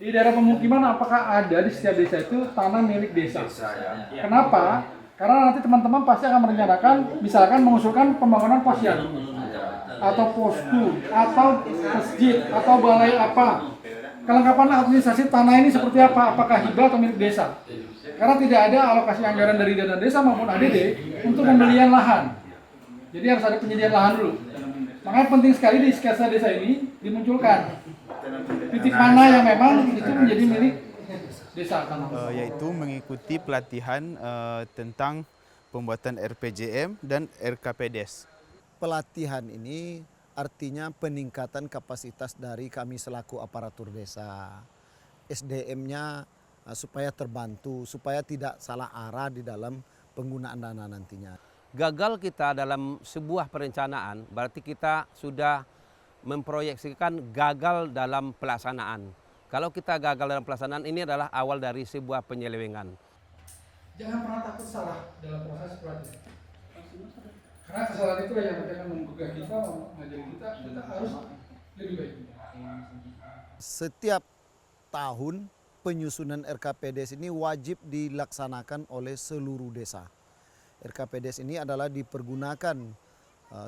Di daerah pemukiman apakah ada di setiap desa itu tanah milik desa? Kenapa? Karena nanti teman-teman pasti akan merencanakan, misalkan mengusulkan pembangunan posyandu atau posku atau masjid atau balai apa. Kelengkapan administrasi tanah ini seperti apa? Apakah hibah atau milik desa? Karena tidak ada alokasi anggaran dari dana desa maupun ADD untuk pembelian lahan. Jadi harus ada penyediaan lahan dulu. Makanya penting sekali di sketsa desa ini dimunculkan titik mana yang memang itu menjadi milik desa. Yaitu mengikuti pelatihan tentang pembuatan RPJM dan RKPDes. Pelatihan ini artinya peningkatan kapasitas dari kami selaku aparatur desa. SDM-nya supaya terbantu, supaya tidak salah arah di dalam penggunaan dana nantinya. Gagal kita dalam sebuah perencanaan berarti kita sudah memproyeksikan gagal dalam pelaksanaan. Kalau kita gagal dalam pelaksanaan, ini adalah awal dari sebuah penyelewengan. Jangan pernah takut salah dalam proses pelatihan. Karena kesalahan itu yang akan menggugah kita, mengajari kita harus lebih baik. Setiap tahun penyusunan RKPDes ini wajib dilaksanakan oleh seluruh desa. RKPDes ini adalah dipergunakan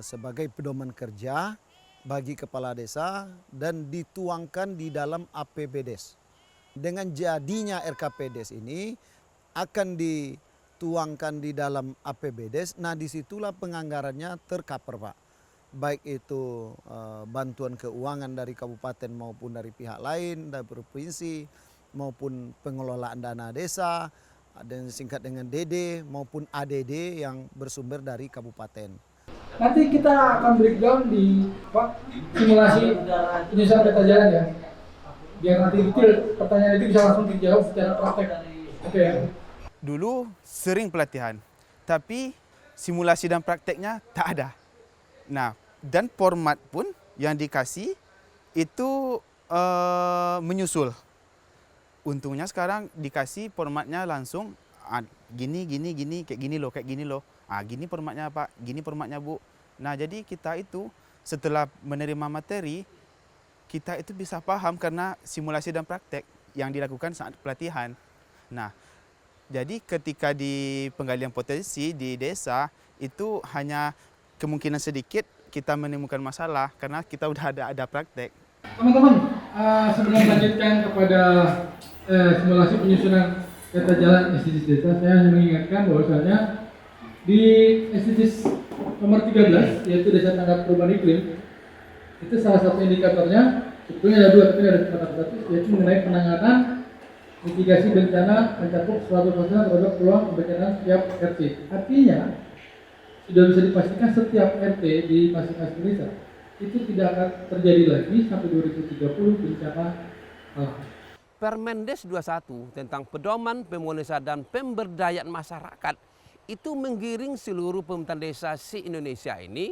sebagai pedoman kerja bagi kepala desa dan dituangkan di dalam APBDes. Dengan jadinya RKPDes ini akan dituangkan di dalam APBDes, nah disitulah penganggarannya tercover Pak. Baik itu bantuan keuangan dari kabupaten maupun dari pihak lain, dari provinsi, maupun pengelolaan dana desa, dan singkat dengan DD maupun ADD yang bersumber dari kabupaten. Nanti kita akan breakdown di simulasi penyusunan peta jalan ya. Biar nanti detail pertanyaan itu bisa langsung dijawab secara praktek. Oke ya. Dulu sering pelatihan, tapi simulasi dan prakteknya tak ada. Nah, dan format pun yang dikasih itu menyusul. Untungnya sekarang dikasih formatnya langsung gini, kayak gini loh. Gini formatnya Pak, gini formatnya Bu. Nah jadi kita itu setelah menerima materi, kita itu bisa paham karena simulasi dan praktek yang dilakukan saat pelatihan. Nah jadi ketika di penggalian potensi di desa itu hanya kemungkinan sedikit kita menemukan masalah karena kita udah ada praktek. Teman-teman, sebelum melanjutkan kepada simulasi penyusunan peta jalan SDGs desa, saya hanya mengingatkan bahwasanya di SDGs nomor 13, yaitu Desa Tanggap Perubahan Iklim, itu salah satu indikatornya, sebetulnya ada dua, tapi ada satu, yaitu mengenai penanganan mitigasi bencana mencakup 100% terhadap peluang kebencanaan setiap RT. Artinya, sudah bisa dipastikan setiap RT di masing-masing desa itu tidak akan terjadi lagi sampai 2030 bencana alam. Permendes 21 tentang pedoman pemonesan dan pemberdayaan masyarakat itu menggiring seluruh pemerintah desa se-Indonesia ini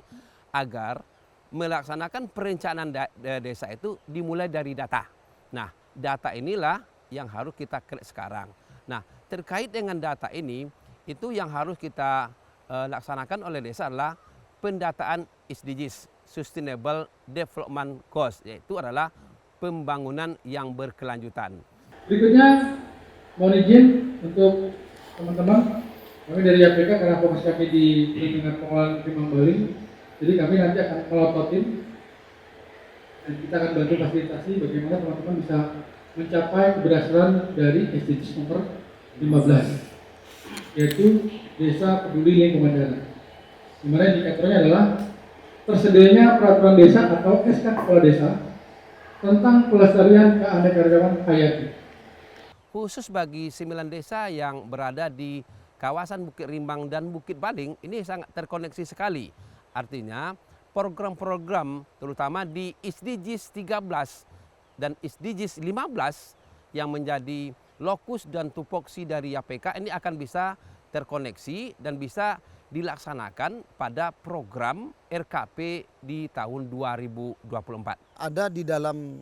agar melaksanakan perencanaan desa itu dimulai dari data. Nah, data inilah yang harus kita create sekarang. Nah, terkait dengan data ini, itu yang harus kita laksanakan oleh desa adalah pendataan SDGs, Sustainable Development Goals, yaitu adalah pembangunan yang berkelanjutan. Berikutnya, mohon izin untuk teman-teman, kami dari YPK karena fokus kami di lingkungan pengelolaan Kemang Bali, jadi kami nanti akan melototin dan kita akan bantu fasilitasi bagaimana teman-teman bisa mencapai keberhasilan dari SDGs nomor 15, yaitu Desa Peduli Lingkungan Darat. Di mana indikatornya adalah tersedianya peraturan desa atau SK Kepala Desa tentang pelestarian keanekaragaman hayati. Khusus bagi 9 desa yang berada di kawasan Bukit Rimbang dan Bukit Bading, ini sangat terkoneksi sekali. Artinya program-program terutama di SDGs 13 dan SDGs 15 yang menjadi lokus dan tupoksi dari YPK ini akan bisa terkoneksi dan bisa dilaksanakan pada program RKP di tahun 2024. Ada di dalam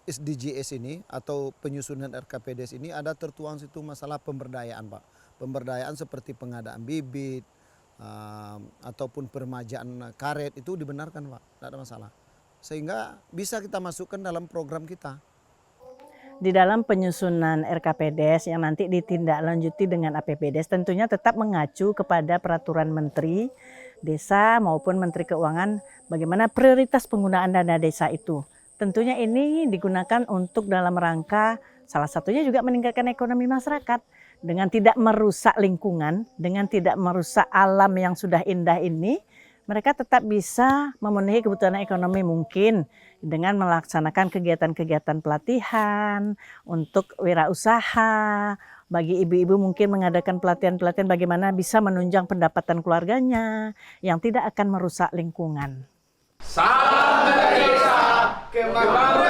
SDGs ini atau penyusunan RKPDes ini ada tertuang situ masalah pemberdayaan Pak. Pemberdayaan seperti pengadaan bibit ataupun peremajaan karet itu dibenarkan Pak, tidak ada masalah. Sehingga bisa kita masukkan dalam program kita. di dalam penyusunan RKPDes yang nanti ditindaklanjuti dengan APBDes tentunya tetap mengacu kepada peraturan Menteri Desa maupun Menteri Keuangan bagaimana prioritas penggunaan dana desa itu. Tentunya ini digunakan untuk dalam rangka salah satunya juga meningkatkan ekonomi masyarakat dengan tidak merusak lingkungan, dengan tidak merusak alam yang sudah indah ini. Mereka tetap bisa memenuhi kebutuhan ekonomi mungkin dengan melaksanakan kegiatan-kegiatan pelatihan untuk wirausaha. Bagi ibu-ibu mungkin mengadakan pelatihan-pelatihan bagaimana bisa menunjang pendapatan keluarganya yang tidak akan merusak lingkungan. Sampai desa kembali.